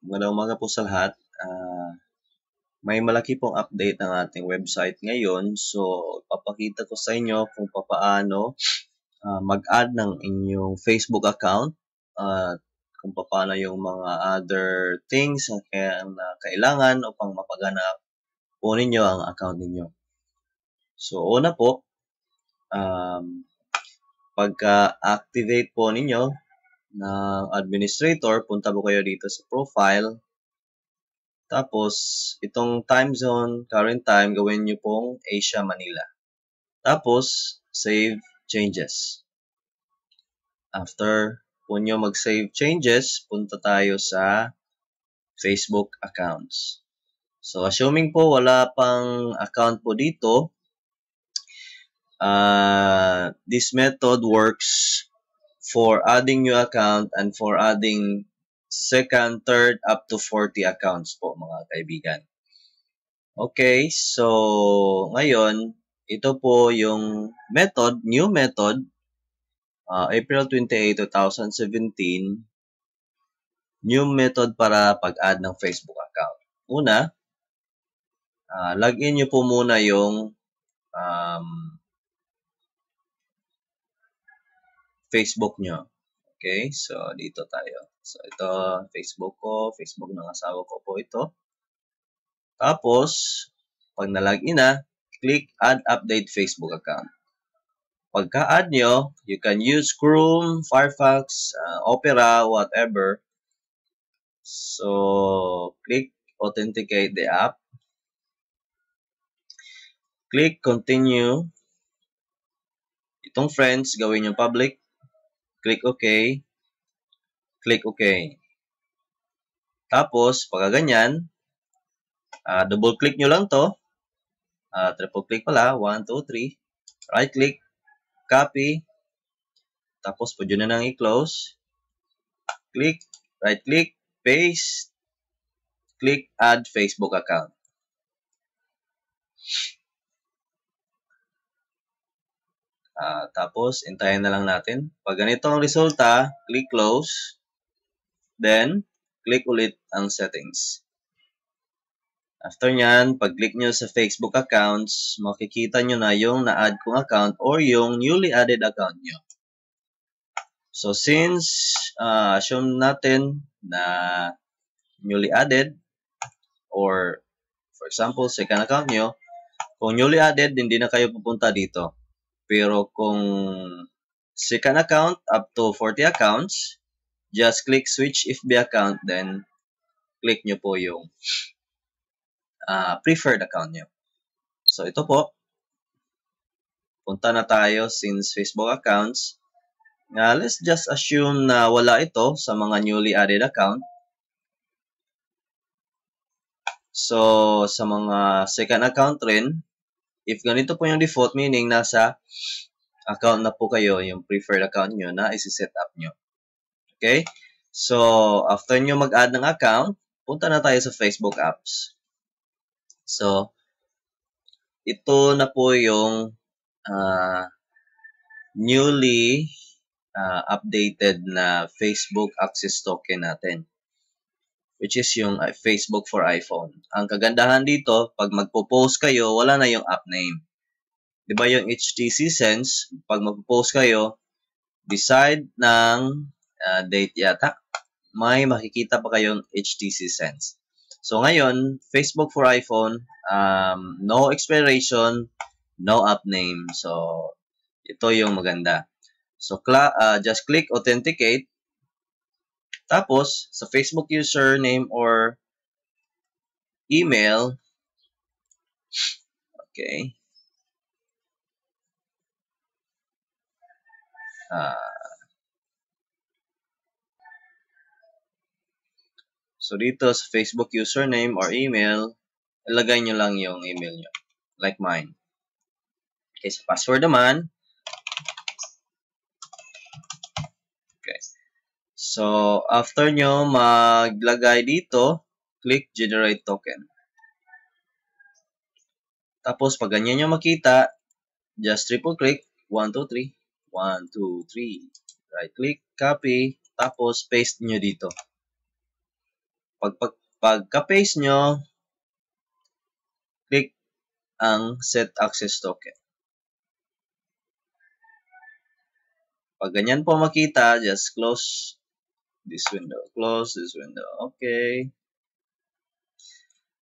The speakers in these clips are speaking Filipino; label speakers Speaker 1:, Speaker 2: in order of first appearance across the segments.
Speaker 1: Magandang umaga po sa lahat. May malaki pong update ng ating website ngayon. So, ipapakita ko sa inyo kung paano mag-add ng inyong Facebook account at kung paano yung mga other things na kailangan upang mapagana po ninyo ang account ninyo. So, una po, pagka-activate po ninyo ng administrator, punta po kayo dito sa profile. Tapos, itong time zone, current time, gawin nyo pong Asia, Manila. Tapos, save changes. After po nyo mag-save changes, punta tayo sa Facebook accounts. So, assuming po wala pang account po dito, this method works for adding new account and for adding second, third, up to 40 accounts po mga kaibigan. Okay, so ngayon, ito po yung method, new method, April 28, 2017, new method para pag-add ng Facebook account. Una, login nyo po muna yung Facebook nyo. Okay, so dito tayo. So ito, Facebook ko, Facebook ng asawa ko po ito. Tapos, pag na-login na, click Add Update Facebook Account. Pagka-add nyo, you can use Chrome, Firefox, Opera, whatever. So, click Authenticate the app. Click Continue. Itong friends, gawin yung public. Click OK. Click OK. Tapos, pagka ganyan, double click nyo lang to. Triple click pala. 1, 2, 3. Right click. Copy. Tapos, pwede na nang i-close. Click. Right click. Paste. Click Add Facebook Account. Tapos, intayin na lang natin. Pag ganito ang resulta, click Close. Then, click ulit ang settings. After nyan, pag-click nyo sa Facebook accounts, makikita nyo na yung na-add kong account or yung newly added account nyo. So, since assume natin na newly added or for example, second account nyo, kung newly added, hindi na kayo pupunta dito. Pero kung second account up to 40 accounts, just click switch FB account, then click nyo po yung preferred account nyo. So, ito po. Punta na tayo since Facebook accounts. Let's just assume na wala ito sa mga newly added account. So, sa mga second account rin, if ganito po yung default, meaning nasa account na po kayo, yung preferred account nyo na isi-set up nyo. Okay? So, after nyo mag-add ng account, punta na tayo sa Facebook apps. So, ito na po yung newly updated na Facebook Access Token natin, which is yung Facebook for iPhone. Ang kagandahan dito, pag magpo-post kayo, wala na yung app name. Diba yung HTC Sense, pag magpo-post kayo, beside ng date yata, may makikita pa kayong HTC Sense. So ngayon, Facebook for iPhone, no expiration, no app name. So, ito yung maganda. So, just click Authenticate. Tapos, sa Facebook username or email, okay, so dito sa Facebook username or email, ilagay nyo lang yung email nyo. Like mine. Okay, sa password naman, okay. So, after nyo maglagay dito, click Generate Token. Tapos, pag ganyan nyo makita, just triple click, 1, 2, 3, 1, 2, 3, right click, copy, tapos paste nyo dito. Pagka-paste nyo, click ang Set Access Token. Pag ganyan po makita, just close this window. Close this window. Okay.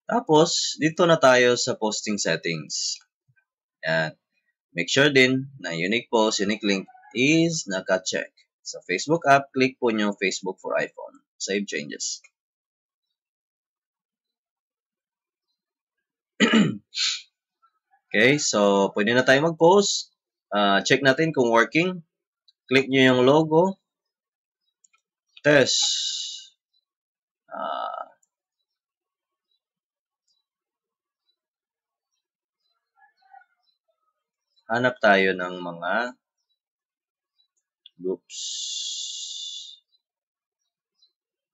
Speaker 1: Tapos, dito na tayo sa posting settings. Yan. Make sure din na unique post, unique link is naka-check. Sa Facebook app, click po nyo Facebook for iPhone. Save changes. Okay, so pwede na tayo mag-post. Check natin kung working. Click nyo yung logo. Test. Hanap tayo ng mga groups.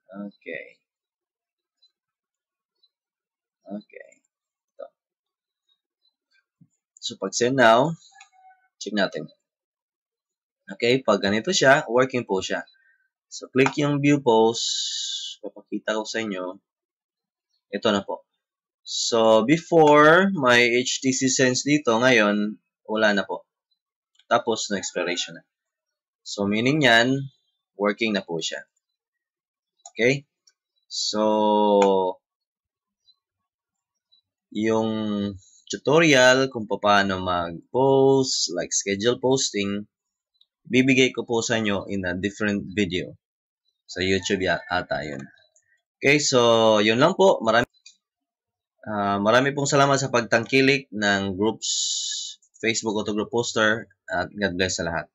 Speaker 1: Okay. Okay. Ito. So, pag send now, check natin. Okay, pag ganito siya, working po siya. So, click yung view post. Papakita ko sa inyo. Ito na po. So, before, may HTC Sense dito. Ngayon, wala na po. Tapos, no expiration na. So, meaning yan, working na po siya. Okay? So, yung tutorial kung paano mag-post, like schedule posting, bibigay ko po sa inyo in a different video. Sa YouTube ata yun. Okay, so yun lang po. Marami pong salamat sa pagtangkilik ng groups, Facebook Auto Group Poster, at God bless sa lahat.